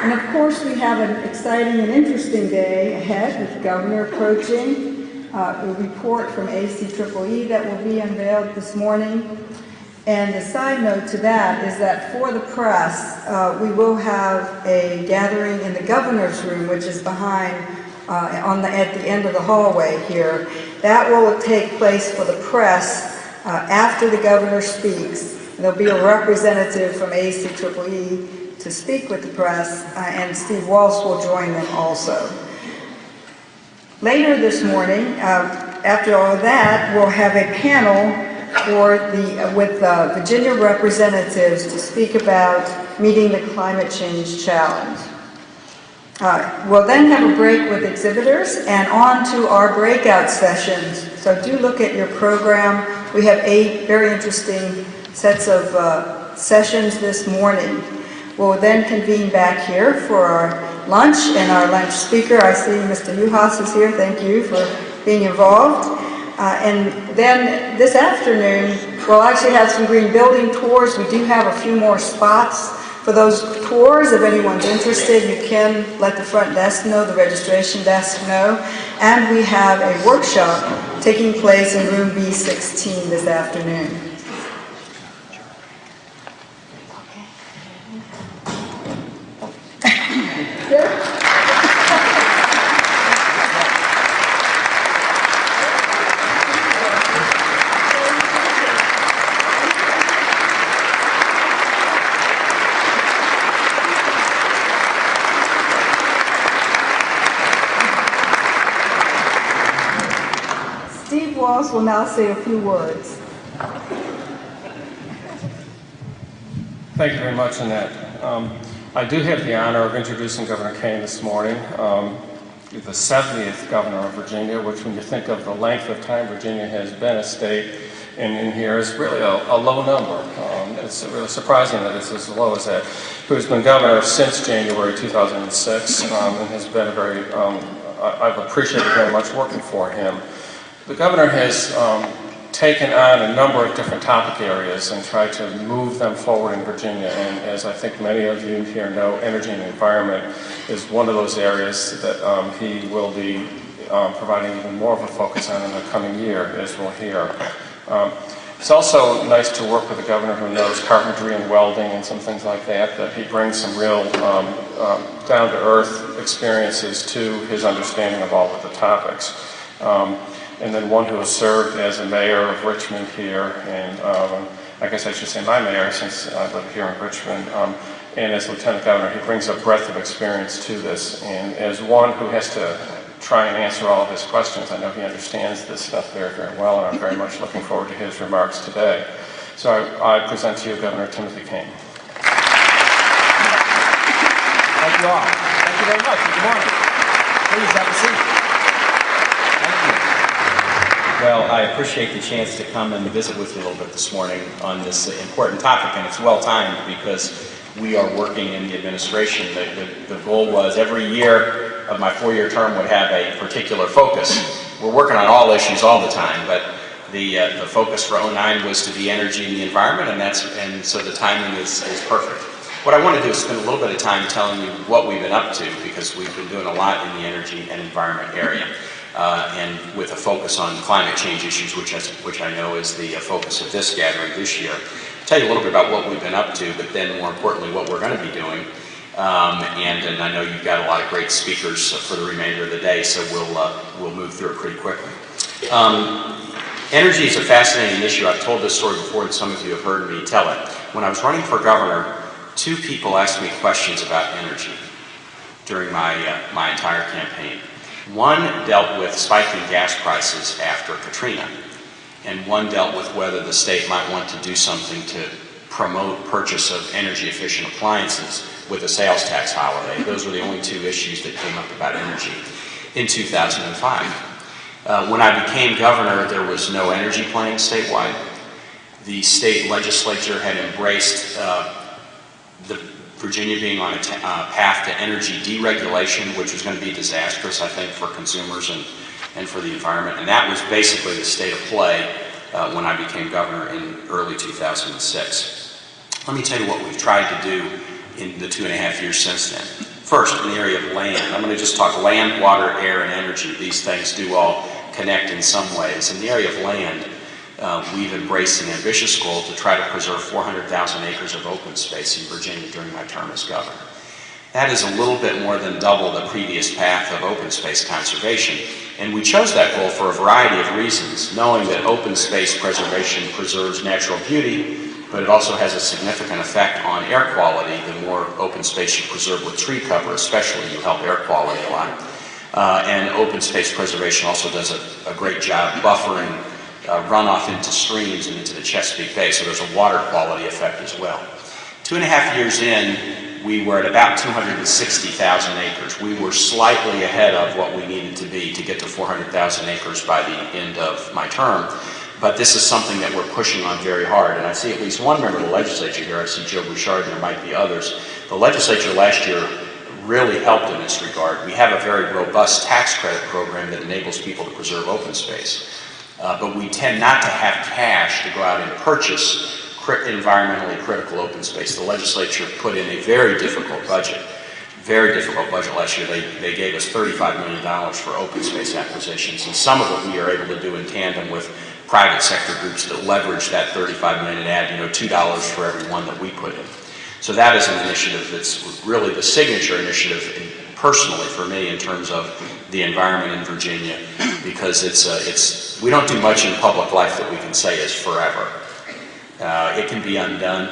And of course, we have an exciting and interesting day ahead with the governor approaching, a report from ACEEE that will be unveiled this morning. And a side note to that is that for the press, we will have a gathering in the governor's room, which is behind at the end of the hallway here. That will take place for the press after the governor speaks. There'll be a representative from ACEEE to speak with the press, and Steve Walsh will join them also. Later this morning, after all of that, we'll have a panel with Virginia representatives to speak about meeting the climate change challenge. We'll then have a break with exhibitors and on to our breakout sessions. So do look at your program. We have 8 very interesting sets of sessions this morning. We'll then convene back here for our lunch, and our lunch speaker, I see Mr. Uhas is here. Thank you for being involved. And then this afternoon, we'll actually have some green building tours. We do have a few more spots for those tours. If anyone's interested, you can let the front desk know, the registration desk know. And we have a workshop taking place in room B16 this afternoon. Steve Walsh will now say a few words. Thank you very much, Annette. I do have the honor of introducing Governor Kaine this morning, the 70th governor of Virginia, which when you think of the length of time Virginia has been a state in here is really a low number. It's really surprising that it's as low as that. Who's been governor since January 2006 and has been a very, I've appreciated very much working for him. The governor has taken on a number of different topic areas and tried to move them forward in Virginia. And as I think many of you here know, energy and environment is one of those areas that he will be providing even more of a focus on in the coming year, as we'll hear. It's also nice to work with a governor who knows carpentry and welding and some things like that, that he brings some real down-to-earth experiences to his understanding of all of the topics. And then one who has served as a mayor of Richmond here, and I guess I should say my mayor since I live here in Richmond, and as lieutenant governor, he brings a breadth of experience to this. And as one who has to try and answer all of his questions, I know he understands this stuff very, very well, and I'm very much looking forward to his remarks today. So I present to you Governor Tim Kaine. Thank you all. Thank you very much. Good morning. Please have a seat. Well, I appreciate the chance to come and visit with you a little bit this morning on this important topic, and it's well timed because we are working in the administration. The goal was every year of my 4-year term would have a particular focus. We're working on all issues all the time, but the focus for 09 was to be energy and the environment, and so the timing is perfect. What I want to do is spend a little bit of time telling you what we've been up to, because we've been doing a lot in the energy and environment area. And with a focus on climate change issues, which I know is the focus of this gathering this year. I'll tell you a little bit about what we've been up to, but then more importantly what we're going to be doing. And I know you've got a lot of great speakers for the remainder of the day, so we'll move through it pretty quickly. Energy is a fascinating issue. I've told this story before and some of you have heard me tell it. When I was running for governor, 2 people asked me questions about energy during my entire campaign. One dealt with spiking gas prices after Katrina, and one dealt with whether the state might want to do something to promote purchase of energy efficient appliances with a sales tax holiday. Those were the only 2 issues that came up about energy in 2005. When I became governor, there was no energy plan statewide. The state legislature had embraced Virginia being on a path to energy deregulation, which was going to be disastrous, I think, for consumers and for the environment. And that was basically the state of play when I became governor in early 2006. Let me tell you what we've tried to do in the 2.5 years since then. First, in the area of land, I'm going to just talk land, water, air, and energy. These things do all connect in some ways. In the area of land, we've embraced an ambitious goal to try to preserve 400,000 acres of open space in Virginia during my term as governor. That is a little bit more than double the previous path of open space conservation. And we chose that goal for a variety of reasons, knowing that open space preservation preserves natural beauty, but it also has a significant effect on air quality. The more open space you preserve with tree cover, especially, you help air quality a lot. And open space preservation also does a great job buffering runoff into streams and into the Chesapeake Bay, so there's a water quality effect as well. 2.5 years in, we were at about 260,000 acres. We were slightly ahead of what we needed to be to get to 400,000 acres by the end of my term. But this is something that we're pushing on very hard. And I see at least one member of the legislature here. I see Joe Bouchard, and there might be others. The legislature last year really helped in this regard. We have a very robust tax credit program that enables people to preserve open space. But we tend not to have cash to go out and purchase environmentally critical open space. The legislature put in a very difficult budget last year. They gave us $35 million for open space acquisitions, and some of it we are able to do in tandem with private sector groups that leverage that $35 million and add, $2 for every one that we put in. So that is an initiative that's really the signature initiative, personally for me, in terms of the environment in Virginia, because we don't do much in public life that we can say is forever. It can be undone,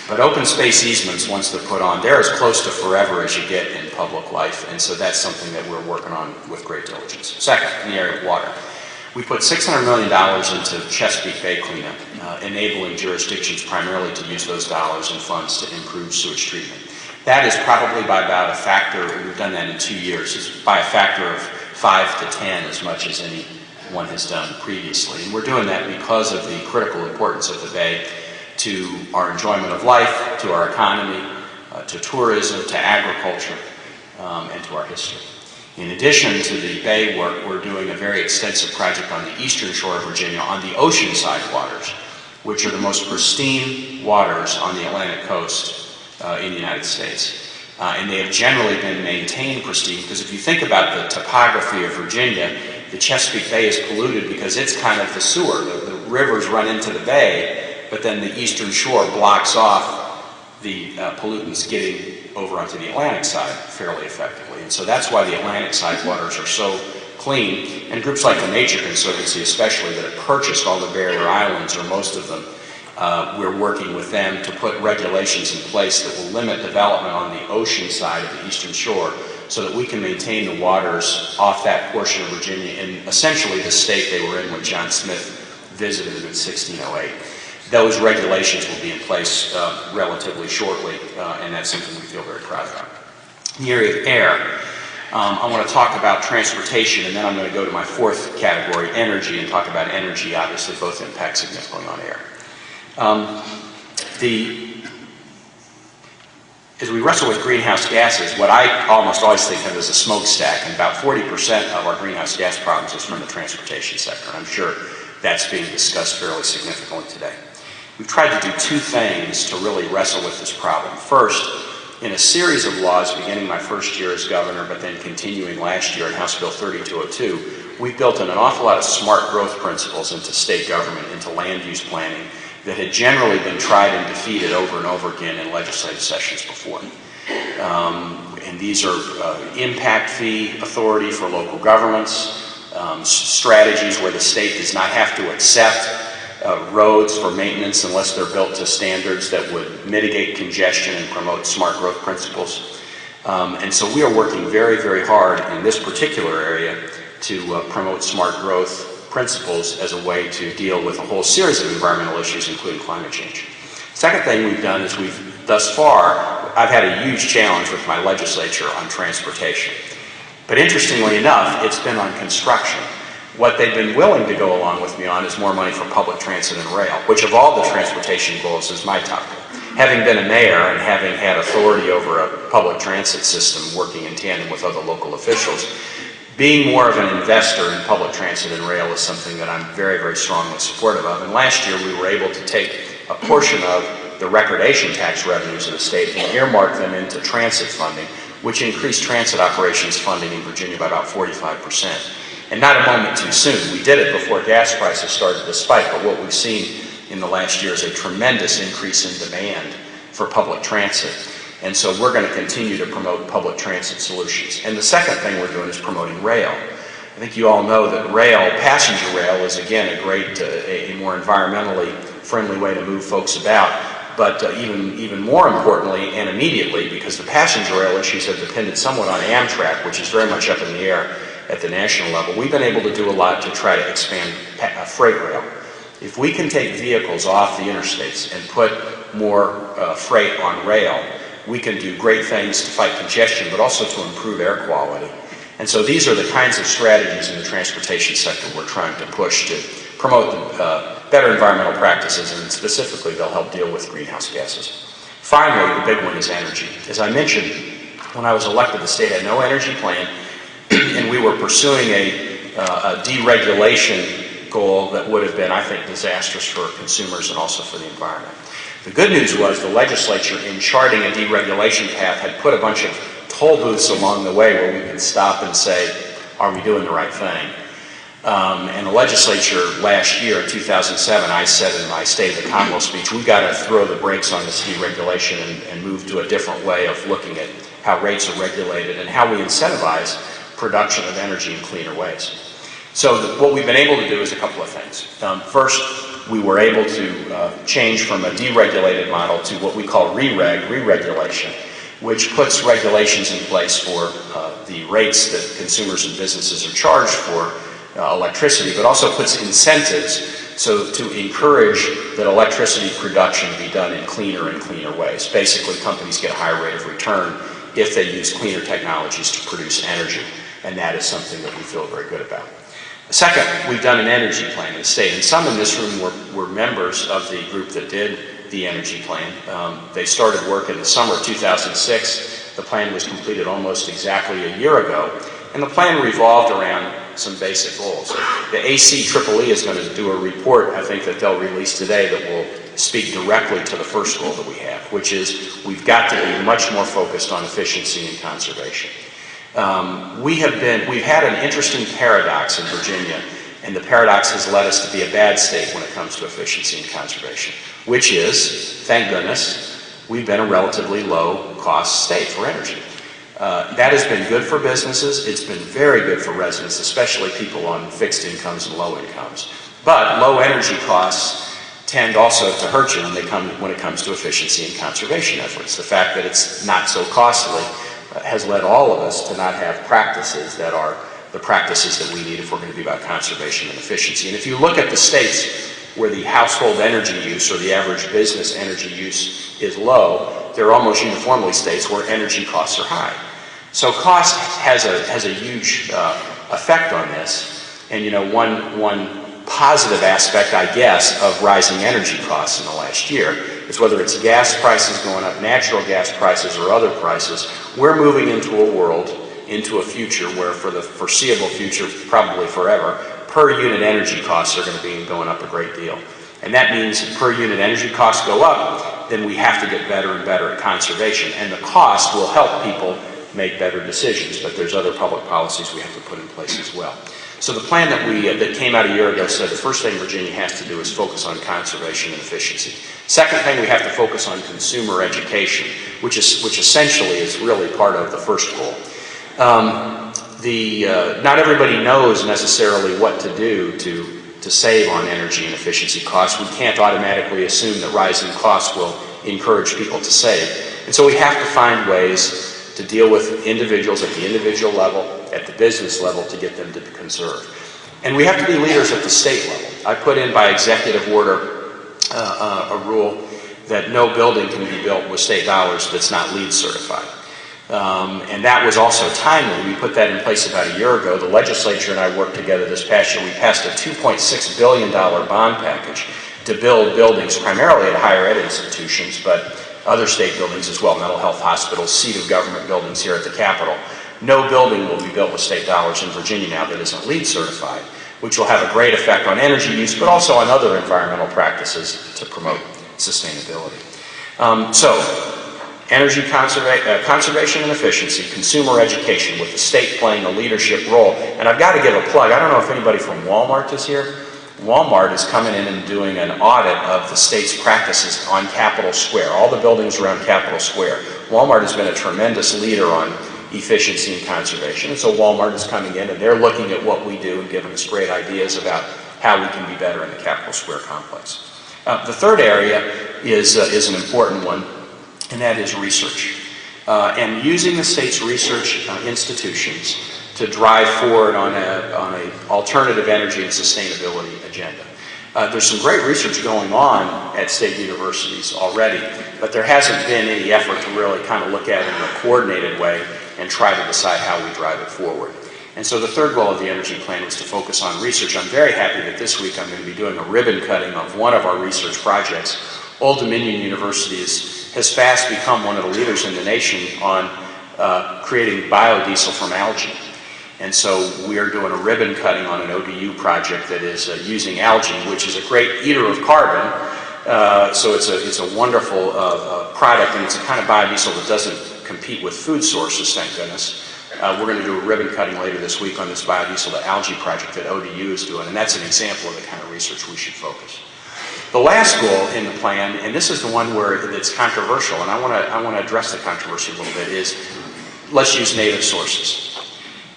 but open space easements, once they're put on, they're as close to forever as you get in public life, and so that's something that we're working on with great diligence. Second, in the area of water, we put $600 million into Chesapeake Bay cleanup, enabling jurisdictions primarily to use those dollars and funds to improve sewage treatment. That is probably by about a factor, we've done that in 2 years, it's by a factor of 5 to 10 as much as anyone has done previously. And we're doing that because of the critical importance of the Bay to our enjoyment of life, to our economy, to tourism, to agriculture, and to our history. In addition to the Bay work, we're doing a very extensive project on the eastern shore of Virginia on the oceanside waters, which are the most pristine waters on the Atlantic coast in the United States. And they have generally been maintained pristine because if you think about the topography of Virginia, the Chesapeake Bay is polluted because it's kind of the sewer. The rivers run into the bay, but then the eastern shore blocks off the pollutants getting over onto the Atlantic side fairly effectively. And so that's why the Atlantic side waters are so clean. And groups like the Nature Conservancy especially that have purchased all the barrier islands, or most of them, we're working with them to put regulations in place that will limit development on the ocean side of the eastern shore so that we can maintain the waters off that portion of Virginia in essentially the state they were in when John Smith visited them in 1608. Those regulations will be in place relatively shortly, and that's something we feel very proud of. In the area of air, I want to talk about transportation, and then I'm going to go to my fourth category, energy, and talk about energy, obviously both impact significantly on air. As we wrestle with greenhouse gases, what I almost always think of as a smokestack, and about 40% of our greenhouse gas problems is from the transportation sector, and I'm sure that's being discussed fairly significantly today. We've tried to do two things to really wrestle with this problem. First, in a series of laws beginning my first year as governor, but then continuing last year in House Bill 3202, we've built in an awful lot of smart growth principles into state government, into land use planning, that had generally been tried and defeated over and over again in legislative sessions before. And these are impact fee authority for local governments, strategies where the state does not have to accept roads for maintenance unless they're built to standards that would mitigate congestion and promote smart growth principles. And so we are working very, very hard in this particular area to promote smart growth principles as a way to deal with a whole series of environmental issues, including climate change. Second thing we've done is thus far, I've had a huge challenge with my legislature on transportation. But interestingly enough, it's been on construction. What they've been willing to go along with me on is more money for public transit and rail, which of all the transportation goals is my top goal. Having been a mayor and having had authority over a public transit system working in tandem with other local officials, being more of an investor in public transit and rail is something that I'm very, very strongly supportive of. And last year we were able to take a portion of the recordation tax revenues of the state and earmark them into transit funding, which increased transit operations funding in Virginia by about 45%. And not a moment too soon. We did it before gas prices started to spike, but what we've seen in the last year is a tremendous increase in demand for public transit. And so we're going to continue to promote public transit solutions. And the second thing we're doing is promoting rail. I think you all know that rail, passenger rail, is again a great, a more environmentally friendly way to move folks about. But even more importantly and immediately, because the passenger rail issues have depended somewhat on Amtrak, which is very much up in the air at the national level, we've been able to do a lot to try to expand freight rail. If we can take vehicles off the interstates and put more freight on rail, we can do great things to fight congestion, but also to improve air quality. And so these are the kinds of strategies in the transportation sector we're trying to push to promote better environmental practices, and specifically they'll help deal with greenhouse gases. Finally, the big one is energy. As I mentioned, when I was elected, the state had no energy plan, and we were pursuing a deregulation goal that would have been, I think, disastrous for consumers and also for the environment. The good news was the legislature, in charting a deregulation path, had put a bunch of toll booths along the way where we could stop and say, are we doing the right thing? And the legislature last year, in 2007, I said in my State of the Commonwealth speech, we've got to throw the brakes on this deregulation and move to a different way of looking at how rates are regulated and how we incentivize production of energy in cleaner ways. So what we've been able to do is a couple of things. First, we were able to change from a deregulated model to what we call re-regulation, which puts regulations in place for the rates that consumers and businesses are charged for electricity, but also puts incentives so to encourage that electricity production be done in cleaner and cleaner ways. Basically, companies get a higher rate of return if they use cleaner technologies to produce energy, and that is something that we feel very good about. Second, we've done an energy plan in the state, and some in this room were members of the group that did the energy plan. They started work in the summer of 2006. The plan was completed almost exactly a year ago, and the plan revolved around some basic goals. The ACEEE is going to do a report, I think, that they'll release today that will speak directly to the first goal that we have, which is we've got to be much more focused on efficiency and conservation. We've had an interesting paradox in Virginia, and the paradox has led us to be a bad state when it comes to efficiency and conservation, which is, thank goodness, we've been a relatively low-cost state for energy. That has been good for businesses. It's been very good for residents, especially people on fixed incomes and low incomes. But low energy costs tend also to hurt you when it comes to efficiency and conservation efforts. The fact that it's not so costly has led all of us to not have practices that are the practices that we need if we're going to be about conservation and efficiency. And if you look at the states where the household energy use or the average business energy use is low, they're almost uniformly states where energy costs are high. So cost has a huge effect on this. And you know, one positive aspect, I guess, of rising energy costs in the last year is whether it's gas prices going up, natural gas prices, or other prices, we're moving into a world, into a future where for the foreseeable future, probably forever, per unit energy costs are going to be going up a great deal. And that means if per unit energy costs go up, then we have to get better and better at conservation. And the cost will help people make better decisions, but there's other public policies we have to put in place as well. So the plan that came out a year ago said the first thing Virginia has to do is focus on conservation and efficiency. Second thing, we have to focus on consumer education, which essentially is really part of the first goal. Not everybody knows necessarily what to do to save on energy and efficiency costs. We can't automatically assume that rising costs will encourage people to save. And so we have to find ways to deal with individuals at the individual level, at the business level, to get them to conserve. And we have to be leaders at the state level. I put in by executive order a rule that no building can be built with state dollars that's not LEED certified. And that was also timely. We put that in place about a year ago. The legislature and I worked together this past year. We passed a $2.6 billion bond package to build buildings primarily at higher ed institutions, but other state buildings as well, mental health hospitals, seat of government buildings here at the Capitol. No building will be built with state dollars in Virginia now that isn't LEED certified, which will have a great effect on energy use, but also on other environmental practices to promote sustainability. So, Energy conservation and efficiency, consumer education, with the state playing a leadership role. And I've got to give a plug. I don't know if anybody from Walmart is here. Walmart is coming in and doing an audit of the state's practices on Capitol Square, all the buildings around Capitol Square. Walmart has been a tremendous leader on efficiency and conservation. And so Walmart is coming in and they're looking at what we do and giving us great ideas about how we can be better in the Capitol Square complex. The third area is an important one, and that is research. And using the state's research institutions to drive forward on an alternative energy and sustainability agenda. There's some great research going on at state universities already, but there hasn't been any effort to really kind of look at it in a coordinated way and try to decide how we drive it forward. And so the third goal of the energy plan was to focus on research. I'm very happy that this week I'm going to be doing a ribbon cutting of one of our research projects. Old Dominion University has fast become one of the leaders in the nation on creating biodiesel from algae. And so we are doing a ribbon cutting on an ODU project that is using algae, which is a great eater of carbon. So it's a wonderful product, and it's a kind of biodiesel that doesn't compete with food sources, thank goodness. We're going to do a ribbon cutting later this week on this biodiesel to algae project that ODU is doing, and that's an example of the kind of research we should focus. The last goal in the plan, and this is the one where it's controversial, and I want to address the controversy a little bit, is let's use native sources.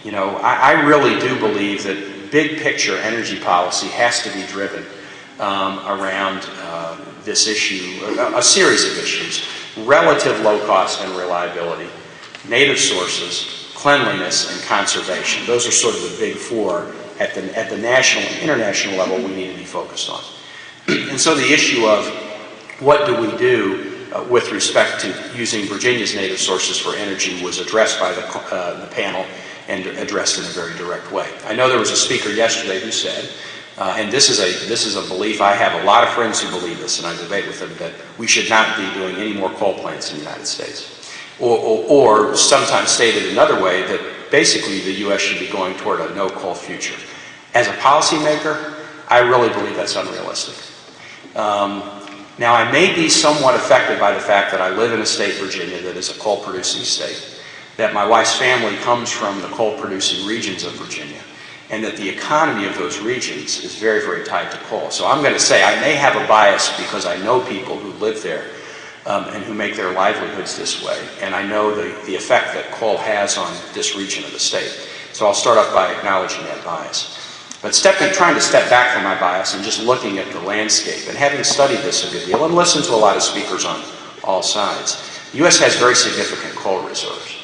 You know, I really do believe that big picture energy policy has to be driven around this issue, a series of issues: relative low cost and reliability, native sources, cleanliness, and conservation. Those are sort of the big four at the national and international level we need to be focused on. And so the issue of what do we do with respect to using Virginia's native sources for energy was addressed by the panel and addressed in a very direct way. I know there was a speaker yesterday who said, and this is a belief, I have a lot of friends who believe this, and I debate with them, that we should not be doing any more coal plants in the United States. Or sometimes stated another way, that basically the U.S. should be going toward a no coal future. As a policymaker, I really believe that's unrealistic. Now, I may be somewhat affected by the fact that I live in a state, Virginia, that is a coal-producing state, that my wife's family comes from the coal-producing regions of Virginia, and that the economy of those regions is very, very tied to coal. So I'm going to say I may have a bias because I know people who live there and who make their livelihoods this way, and I know the effect that coal has on this region of the state. So I'll start off by acknowledging that bias. But trying to step back from my bias and just looking at the landscape, and having studied this a good deal and listened to a lot of speakers on all sides, the U.S. has very significant coal reserves.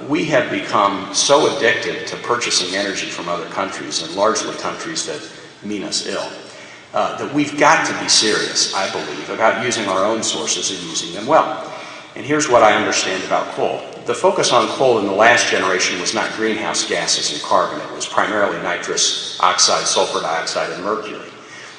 We have become so addicted to purchasing energy from other countries, and largely countries that mean us ill, that we've got to be serious, I believe, about using our own sources and using them well. And here's what I understand about coal. The focus on coal in the last generation was not greenhouse gases and carbon. It was primarily nitrous oxide, sulfur dioxide, and mercury.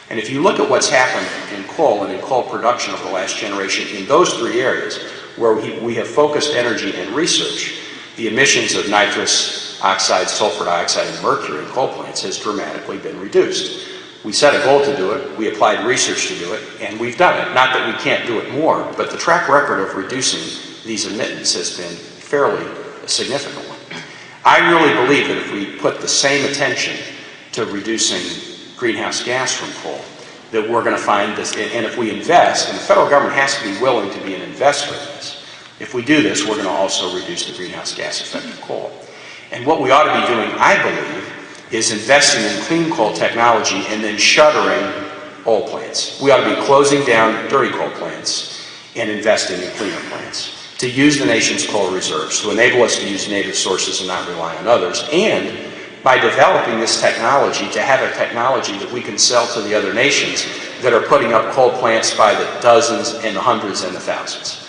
And if you look at what's happened in coal and in coal production over the last generation, in those three areas where we have focused energy and research, the emissions of nitrous oxide, sulfur dioxide, and mercury in coal plants has dramatically been reduced. We set a goal to do it, we applied research to do it, and we've done it. Not that we can't do it more, but the track record of reducing these emittance has been fairly significant one. I really believe that if we put the same attention to reducing greenhouse gas from coal, that we're going to find this, and if we invest, and the federal government has to be willing to be an investor in this, if we do this, we're going to also reduce the greenhouse gas effect of coal. And what we ought to be doing, I believe, is investing in clean coal technology and then shuttering old plants. We ought to be closing down dirty coal plants and investing in cleaner plants to use the nation's coal reserves, to enable us to use native sources and not rely on others, and by developing this technology, to have a technology that we can sell to the other nations that are putting up coal plants by the dozens and the hundreds and the thousands.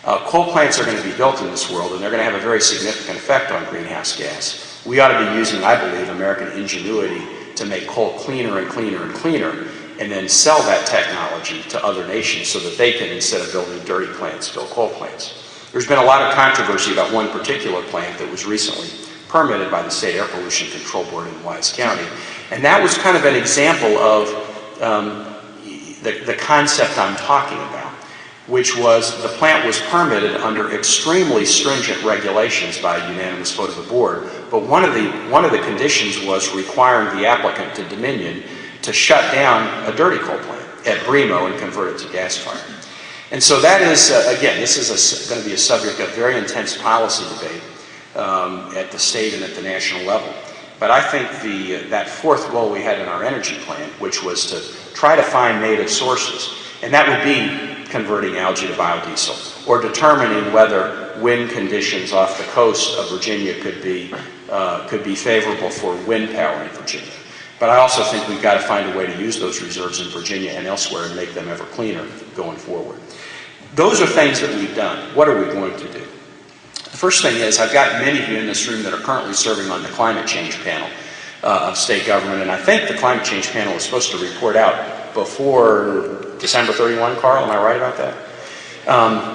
Coal plants are going to be built in this world, and they're going to have a very significant effect on greenhouse gas. We ought to be using, I believe, American ingenuity to make coal cleaner and cleaner and cleaner, and then sell that technology to other nations so that they can, instead of building dirty plants, build coal plants. There's been a lot of controversy about one particular plant that was recently permitted by the State Air Pollution Control Board in Wise County, and that was kind of an example of the concept I'm talking about. which was the plant was permitted under extremely stringent regulations by a unanimous vote of the board. But one of the conditions was requiring the applicant to Dominion to shut down a dirty coal plant at Bremo and convert it to gas fire. And so that is, again, this is going to be a subject of very intense policy debate at the state and at the national level. But I think that fourth goal we had in our energy plan, which was to try to find native sources, and that would be converting algae to biodiesel, or determining whether wind conditions off the coast of Virginia could be favorable for wind power in Virginia. But I also think we've got to find a way to use those reserves in Virginia and elsewhere and make them ever cleaner going forward. Those are things that we've done. What are we going to do? The first thing is, I've got many of you in this room that are currently serving on the climate change panel of state government, and I think the climate change panel is supposed to report out before December 31, Carl, am I right about that?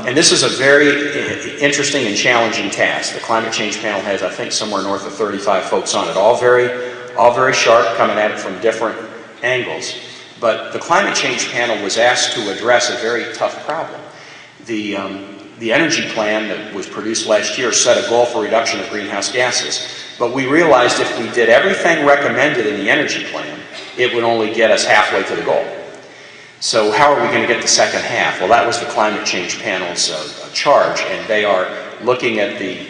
And this is a very interesting and challenging task. The climate change panel has, I think, somewhere north of 35 folks on it, all very sharp, coming at it from different angles. But the climate change panel was asked to address a very tough problem. The energy plan that was produced last year set a goal for reduction of greenhouse gases. But we realized if we did everything recommended in the energy plan, it would only get us halfway to the goal. So how are we going to get the second half? Well, that was the climate change panel's charge, and they are looking at the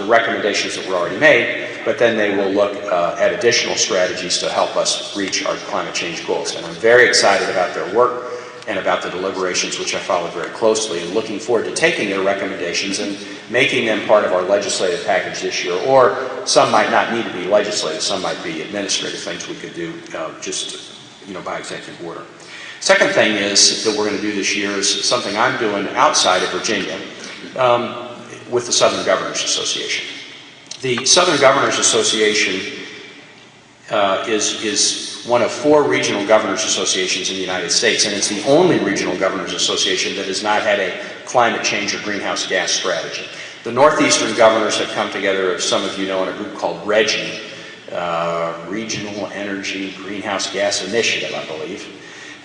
recommendations that were already made, but then they will look at additional strategies to help us reach our climate change goals. And I'm very excited about their work and about the deliberations, which I followed very closely, and looking forward to taking their recommendations and making them part of our legislative package this year. Or some might not need to be legislative, some might be administrative things we could do by executive order. Second thing is that we're going to do this year is something I'm doing outside of Virginia with the Southern Governors Association. The Southern Governors Association is one of 4 regional governors associations in the United States, and it's the only regional governors association that has not had a climate change or greenhouse gas strategy. The Northeastern governors have come together, as some of you know, in a group called RGGI, Regional Energy Greenhouse Gas Initiative, I believe.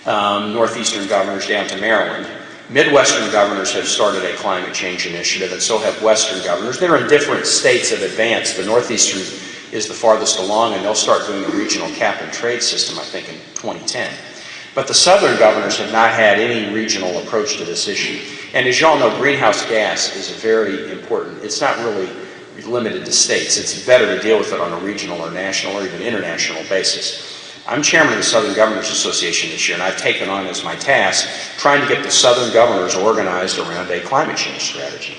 Northeastern governors down to Maryland. Midwestern governors have started a climate change initiative, and so have Western governors. They're in different states of advance. The Northeastern is the farthest along, and they'll start doing a regional cap and trade system, I think, in 2010. But the Southern governors have not had any regional approach to this issue. And as you all know, greenhouse gas is a very important, it's not really limited to states. It's better to deal with it on a regional or national or even international basis. I'm chairman of the Southern Governors Association this year, and I've taken on as my task trying to get the Southern governors organized around a climate change strategy.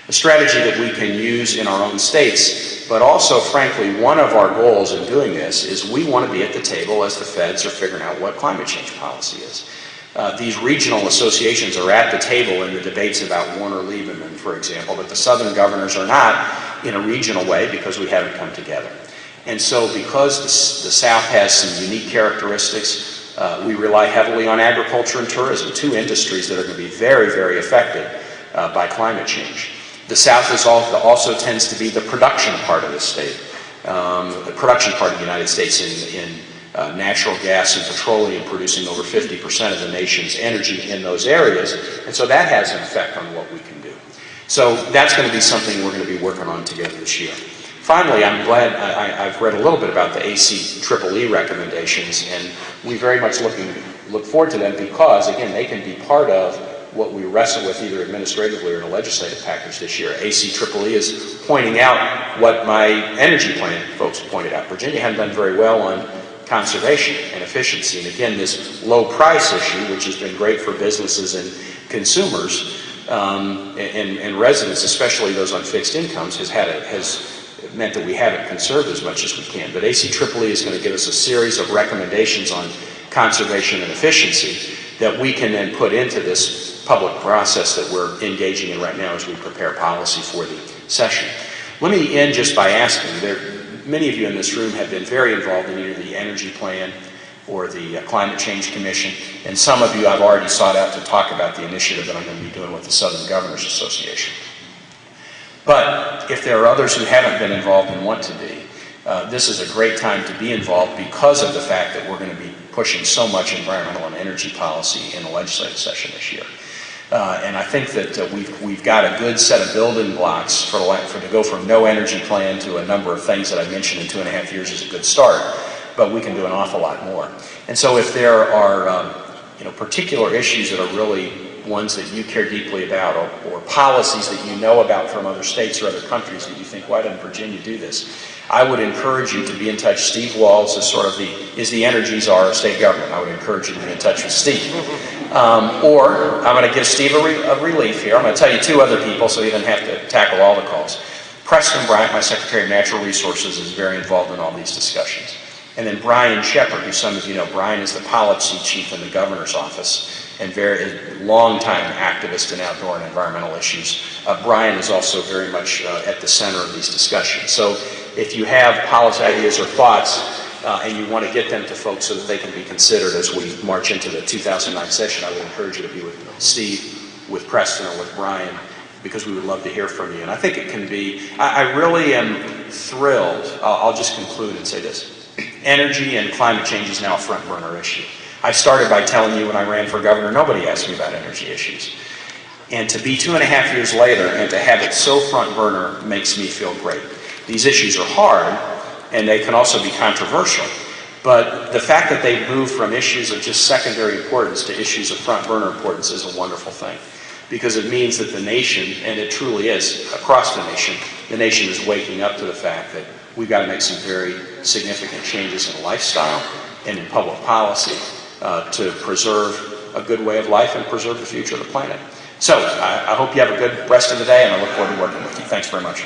A strategy that we can use in our own states, but also, frankly, one of our goals in doing this is we want to be at the table as the feds are figuring out what climate change policy is. These regional associations are at the table in the debates about Warner-Lieberman, for example, but the Southern governors are not in a regional way because we haven't come together. And so because the South has some unique characteristics, we rely heavily on agriculture and tourism, 2 industries that are going to be very, very affected by climate change. The South also tends to be the production part of the state, the production part of the United States in natural gas and petroleum, producing over 50% of the nation's energy in those areas. And so that has an effect on what we can do. So that's going to be something we're going to be working on together this year. Finally, I'm glad I've read a little bit about the ACEEE recommendations, and we very much look forward to them because, again, they can be part of what we wrestle with either administratively or in a legislative package this year. ACEEE is pointing out what my energy plan folks pointed out. Virginia hadn't done very well on conservation and efficiency, and again, this low price issue, which has been great for businesses and consumers and residents, especially those on fixed incomes, has meant that we haven't conserved as much as we can. But ACEEE is going to give us a series of recommendations on conservation and efficiency that we can then put into this public process that we're engaging in right now as we prepare policy for the session. Let me end just by asking, many of you in this room have been very involved in either the energy plan or the Climate Change Commission, and some of you I've already sought out to talk about the initiative that I'm going to be doing with the Southern Governors Association. But if there are others who haven't been involved and want to be, this is a great time to be involved because of the fact that we're going to be pushing so much environmental and energy policy in the legislative session this year. And I think that we've got a good set of building blocks to go from no energy plan to a number of things that I mentioned in 2.5 years is a good start, but we can do an awful lot more. And so if there are particular issues that are really ones that you care deeply about, or policies that you know about from other states or other countries that you think, why doesn't Virginia do this? I would encourage you to be in touch. Steve Walls is sort of the energy czar of state government. I would encourage you to be in touch with Steve. Or I'm going to give Steve a relief here. I'm going to tell you 2 other people so he doesn't have to tackle all the calls. Preston Bryant, my Secretary of Natural Resources, is very involved in all these discussions. And then Brian Shepard, who some of you know. Brian is the policy chief in the governor's office and very long-time activist in outdoor and environmental issues. Brian is also very much at the center of these discussions. So if you have policy ideas or thoughts and you want to get them to folks so that they can be considered as we march into the 2009 session, I would encourage you to be with Steve, with Preston, or with Brian, because we would love to hear from you. And I think it can be, I really am thrilled. I'll just conclude and say this. Energy and climate change is now a front burner issue. I started by telling you when I ran for governor, nobody asked me about energy issues. And to be 2.5 years later and to have it so front burner makes me feel great. These issues are hard and they can also be controversial. But the fact that they've moved from issues of just secondary importance to issues of front burner importance is a wonderful thing. Because it means that the nation, and it truly is across the nation is waking up to the fact that we've got to make some very significant changes in lifestyle and in public policy to preserve a good way of life and preserve the future of the planet. So I hope you have a good rest of the day, and I look forward to working with you. Thanks very much.